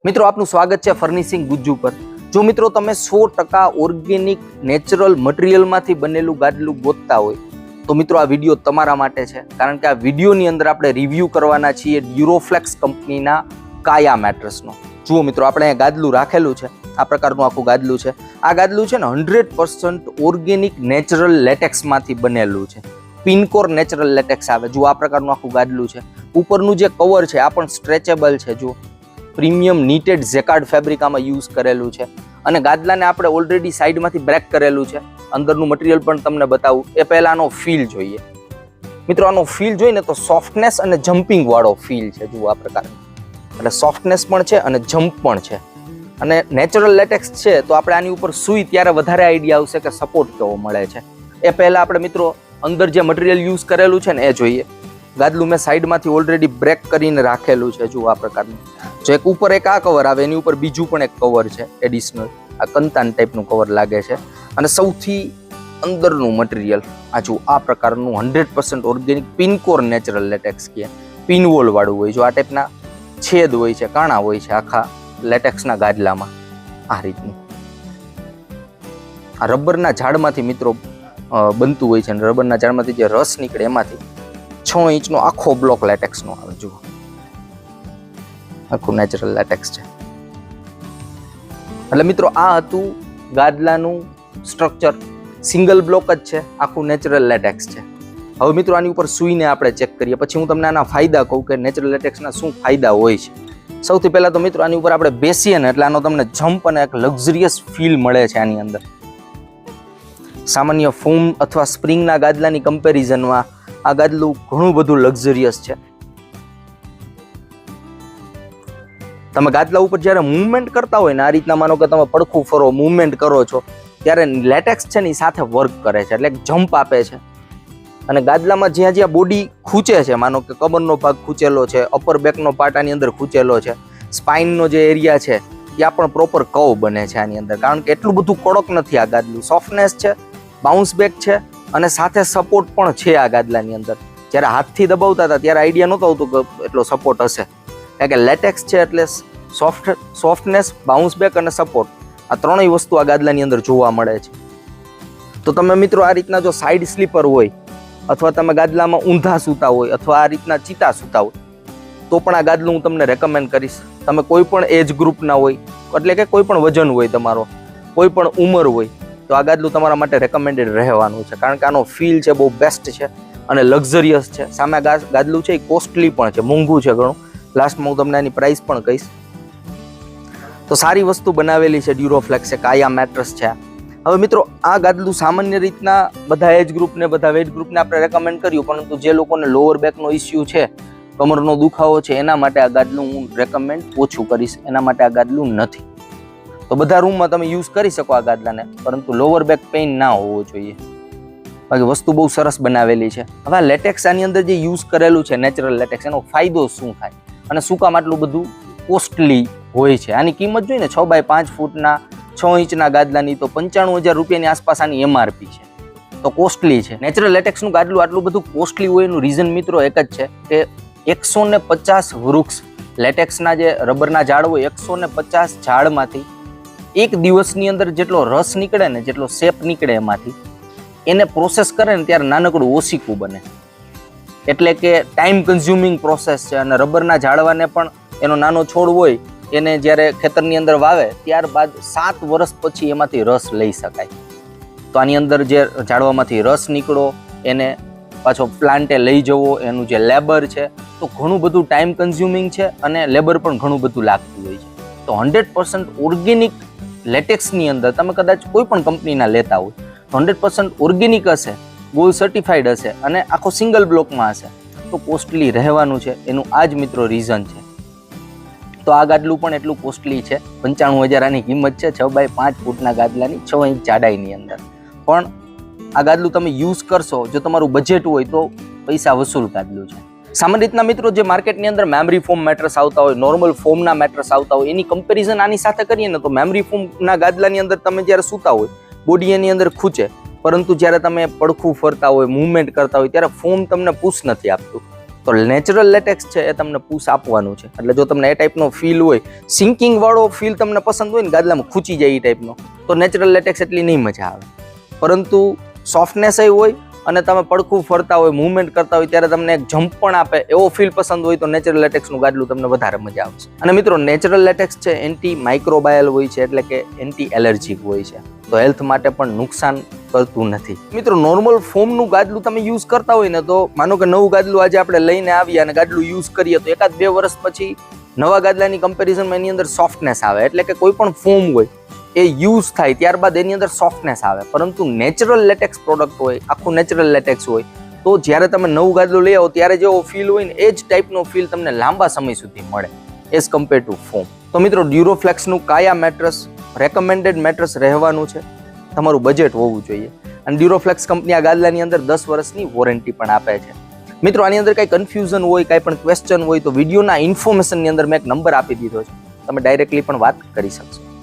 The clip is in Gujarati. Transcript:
મિત્રો આપનું સ્વાગત છે ફર્નિશિંગ ગુજ્જુ પર। જો મિત્રો તમે 100% ઓર્ગેનિક નેચરલ મટીરિયલમાંથી બનેલું ગાદલું ગોતતા હોય તો મિત્રો આ વિડીયો તમારા માટે છે, કારણ કે આ વિડીયોની અંદર આપણે રિવ્યૂ કરવાના છીએ ડ્યુરોફ્લેક્સ કંપનીના કાયા મેટ્રેસનો। જુઓ મિત્રો, આપણે અહીંયા ગાદલું રાખેલું છે, આ પ્રકારનું આખું ગાદલું છે। આ ગાદલું છે ને 100% ઓર્ગેનિક નેચરલ લેટેક્સમાંથી બનેલું છે, પિનકોર નેચરલ લેટેક્સ આવે। જુઓ આ પ્રકારનું આખું ગાદલું છે, ઉપરનું જે કવર છે આ પણ સ્ટ્રેચેબલ છે। જુઓ પ્રીમિયમ નીટેડ જેકાર્ડ ફેબ્રિક આમાં યુઝ કરેલું છે અને ગાદલાને આપણે ઓલરેડી સાઈડમાંથી બ્રેક કરેલું છે। અંદરનું મટીરિયલ પણ તમને બતાવું એ પહેલા આનો ફીલ જોઈએ। મિત્રો આનો ફીલ જોઈને તો સોફ્ટનેસ અને જમ્પિંગ વાળો ફીલ છે। જુઓ આ પ્રકારનું, એટલે સોફ્ટનેસ પણ છે અને જમ્પ પણ છે। અને નેચરલ લેટેક્સ છે તો આપણે આની ઉપર સૂઈ ત્યારે વધારે આઈડિયા આવશે કે સપોર્ટ કેવો મળે છે। એ પહેલા આપણે મિત્રો અંદર જે મટીરિયલ યુઝ કરેલું છે ને એ જોઈએ। ગાદલું મેં સાઈડમાંથી ઓલરેડી બ્રેક કરીને રાખેલું છે। જુઓ આ પ્રકારનું, જો એક ઉપર એક આ કવર આવે, એની ઉપર બીજું પણ એક કવર છે એડિશનલ, આ કંતાન ટાઈપનું કવર લાગે છે। અને સૌથી અંદરનું મટીરિયલ આ જુઓ આ પ્રકારનું 100% ઓર્ગેનિક પિનકોર નેચરલ લેટેક્સ કે પિનવોલ વાળું હોય। જો આ ટાઈપના છેદ હોય છે, કાણા હોય છે આખા લેટેક્સના ગાદલામાં આ રીતનું। આ રબરના ઝાડમાંથી મિત્રો બનતું હોય છે અને રબરના ઝાડમાંથી જે રસ નીકળે એમાંથી 6 ઇંચનો આખો બ્લોક લેટેક્સનો આવે। જુઓ આખું નેચરલ લેટેક્સ છે। એટલે મિત્રો આ હતું ગાદલાનું સ્ટ્રક્ચર, સિંગલ બ્લોક જ છે, આખું નેચરલ લેટેક્સ છે। હવે મિત્રો આની ઉપર સૂઈને આપણે ચેક કરીએ, પછી હું તમને આના ફાયદા કહું કે નેચરલ લેટેક્સના શું ફાયદા હોય છે। સૌથી પહેલા તો મિત્રો આની ઉપર આપણે બેસીએ ને એટલે આનો તમને જમ્પ અને એક લક્ઝરિયસ ફીલ મળે છે આની અંદર। સામાન્ય ફોમ અથવા સ્પ્રિંગના ગાદલાની કમ્પેરિઝનમાં આ ગાદલું ઘણું બધું લક્ઝરિયસ છે। તમે ગાદલા ઉપર જ્યારે મૂવમેન્ટ કરતા હોય ને, આ રીતના માનો કે તમે પડખું ફરો, મૂવમેન્ટ કરો છો, ત્યારે લેટેક્સ છે ને એ સાથે વર્ક કરે છે, એટલે એક જમ્પ આપે છે। અને ગાદલામાં જ્યાં જ્યાં બોડી ખૂંચે છે, માનો કે કમરનો ભાગ ખૂંચેલો છે, અપર બેકનો પાર્ટ આની અંદર ખૂંચેલો છે, સ્પાઇનનો જે એરિયા છે ત્યાં પણ પ્રોપર કવ બને છે આની અંદર, કારણ કે એટલું બધું કડક નથી આ ગાદલું। સોફ્ટનેસ છે, બાઉન્સ બેક છે અને સાથે સપોર્ટ પણ છે આ ગાદલાની અંદર। જ્યારે હાથથી દબાવતા હતા ત્યારે આઈડિયા નહોતો આવતો કે એટલો સપોર્ટ હશે, કારણ કે લેટેક્સ છે એટલે સોફ્ટનેસ, બાઉન્સ બેક અને સપોર્ટ આ ત્રણેય વસ્તુ આ ગાદલાની અંદર જોવા મળે છે। તો તમે મિત્રો આ રીતના જો સાઈડ સ્લીપર હોય અથવા તમે ગાદલામાં ઊંધા સૂતા હોય અથવા આ રીતના ચીતા સૂતા હોય તો પણ આ ગાદલું હું તમને રેકમેન્ડ કરીશ। તમે કોઈ પણ એજ ગ્રુપના હોય, એટલે કે કોઈ પણ વજન હોય તમારો, કોઈ પણ ઉંમર હોય, તો આ ગાદલું તમારા માટે રેકમેન્ડેડ રહેવાનું છે, કારણ કે આનો ફીલ છે બહુ બેસ્ટ છે અને લક્ઝરિયસ છે। સામે ગાદલું છે એ કોસ્ટલી પણ છે, મોંઘું છે ઘણું। લાસ્ટમાં હું તમને આની પ્રાઇસ પણ કહીશ। તો સારી વસ્તુ બનાવેલી છે ડ્યુરોફ્લેક્સ, કાયા મેટ્રેસ છે। હવે મિત્રો આ ગાદલું સામાન્ય રીતના બધા એજ ગ્રુપને, બધા વેજ ગ્રુપને આપણે રેકમેન્ડ કર્યું, પરંતુ જે લોકોને લોઅર બેકનો ઇસ્યુ છે, કમરનો દુખાવો છે, એના માટે આ ગાદલું હું રેકમેન્ડ ઓછું કરીશ, એના માટે આ ગાદલું નથી। તો બધા રૂમમાં તમે યુઝ કરી શકો આ ગાદલાને, પરંતુ લોઅર બેક પેઇન ના હોવો જોઈએ। બાકી વસ્તુ બહુ સરસ બનાવેલી છે। હવે આ લેટેક્સ આની અંદર જે યુઝ કરેલું છે નેચરલ લેટેક્સ, એનો ફાયદો શું થાય અને શું કામ આટલું બધું કોસ્ટલી હોય છે? આની કિંમત જોઈને 6 બાય 5 ફૂટના 6 ઇંચના ગાદલાની તો 95,000 રૂપિયાની આસપાસ આની MRP છે, તો કોસ્ટલી છે। નેચરલ લેટેક્સનું ગાદલું આટલું બધું કોસ્ટલી હોય એનું રીઝન મિત્રો એક જ છે કે 150 વૃક્ષ, લેટેક્સના જે રબરના ઝાડ હોય 150 ઝાડમાંથી એક દિવસની અંદર જેટલો રસ નીકળે ને, જેટલો શેપ નીકળે એમાંથી, એને પ્રોસેસ કરે ને ત્યારે નાનકડું ઓશીકું બને, એટલે કે ટાઈમ કન્ઝ્યુમિંગ પ્રોસેસ છે। અને રબરના ઝાડવાને પણ એનો નાનો છોડ હોય એને જ્યારે ખેતરની અંદર વાવે ત્યારબાદ 7 વર્ષ પછી એમાંથી રસ લઈ શકાય। તો આની અંદર જે ઝાડવામાંથી રસ નીકળો, એને પાછો પ્લાન્ટે લઈ જવો, એનું જે લેબર છે તો ઘણું બધું ટાઈમ કન્ઝ્યુમિંગ છે અને લેબર પણ ઘણું બધું લાગતું હોય છે। તો 100% ઓર્ગેનિક લેટેક્સની અંદર તમે કદાચ કોઈ પણ કંપનીના લેતા હોય તો 100% ઓર્ગેનિક હશે, ગોલ્ડ સર્ટિફાઈડ હશે અને આખો સિંગલ બ્લોકમાં હશે, તો કોસ્ટલી રહેવાનું છે। એનું આ જ મિત્રો રીઝન છે। તો આ ગાદલું પણ એટલું કોસ્ટલી છે, 95,000 આની કિંમત છે 6 બાય 5 ફૂટના ગાદલાની, 6 ઇંચ જાડાઈની અંદર। પણ આ ગાદલું તમે યુઝ કરશો, જો તમારું બજેટ હોય તો પૈસા વસૂલ ગાદલું છે। સામાન્ય રીતના મિત્રો જે માર્કેટની અંદર મેમરી ફોમ મેટ્રેસ આવતા હોય, નોર્મલ ફોમના મેટ્રેસ આવતા હોય, એની કમ્પેરિઝન આની સાથે કરીએ ને તો મેમરી ફોમના ગાદલાની અંદર તમે જ્યારે સૂતા હોય બોડી એની અંદર ખૂંચે, પરંતુ જ્યારે તમે પડખું ફરતા હોય, મૂવમેન્ટ કરતા હોય ત્યારે ફોમ તમને પુશ નથી આપતું, તો નેચરલ લેટેક્સ છે એ તમને પુશ આપવાનું છે. એટલે જો તમને એ ટાઈપનો ફીલ હોય, સિંકિંગ વાળો ફીલ તમને પસંદ હોય ને, ગાદલામાં ખૂંચી જાય એ ટાઈપનો, તો નેચરલ લેટેક્સ એટલી નહીં મજા આવે. પરંતુ સોફ્ટનેસ એ હોય અને તમે પડખું ફરતા હોય, મૂવમેન્ટ કરતા હોય ત્યારે તમને એક જમ્પ પણ આપે એવો ફીલ પસંદ હોય તો નેચરલ લેટેક્સનું ગાદલું તમને વધારે મજા આવશે. અને મિત્રો નેચરલ લેટેક્સ છે એન્ટી માઇક્રોબાયલ હોય છે, એટલે કે એન્ટી એલર્જીક હોય છે, તો હેલ્થ માટે પણ નુકસાન કરતું નથી. મિત્રો નોર્મલ ફોમનું ગાદલું તમે યુઝ કરતા હોય ને, તો માનો કે નવું ગાદલું આજે આપણે લઈને આવ્યા અને ગાદલું યુઝ કરીએ તો 1-2 વર્ષ પછી નવા ગાદલાની કમ્પેરિઝનમાં એની અંદર સોફ્ટનેસ આવે. એટલે કે કોઈ પણ ફોમ હોય એ યુઝ થાય ત્યારબાદ એની અંદર સોફ્ટનેસ આવે. પરંતુ નેચરલ લેટેક્સ પ્રોડક્ટ હોય, આખું નેચરલ લેટેક્સ હોય, તો જ્યારે તમે નવું ગાદલું લઈ આવો ત્યારે જેવો ફીલ હોય ને એ જ ટાઈપનો ફીલ તમને લાંબા સમય સુધી મળે એઝ કમ્પેર ટુ ફોમ. તો મિત્રો ડ્યુરોફ્લેક્સનું કાયા મેટ્રસ રેકમેન્ડેડ મેટ્રસ રહેવાનું છે, તમારું બજેટ હોવું જોઈએ. અને ડ્યુરોફ્લેક્સ કંપની આ ગાદલાની અંદર 10 વર્ષની વોરંટી પણ આપે છે. મિત્રો આની અંદર કાંઈ કન્ફ્યુઝન હોય, કાંઈ પણ ક્વેશ્ચન હોય તો વિડીયોના ઇન્ફોર્મેશનની અંદર મેં એક નંબર આપી દીધો છે, તમે ડાયરેક્ટલી પણ વાત કરી શકશો.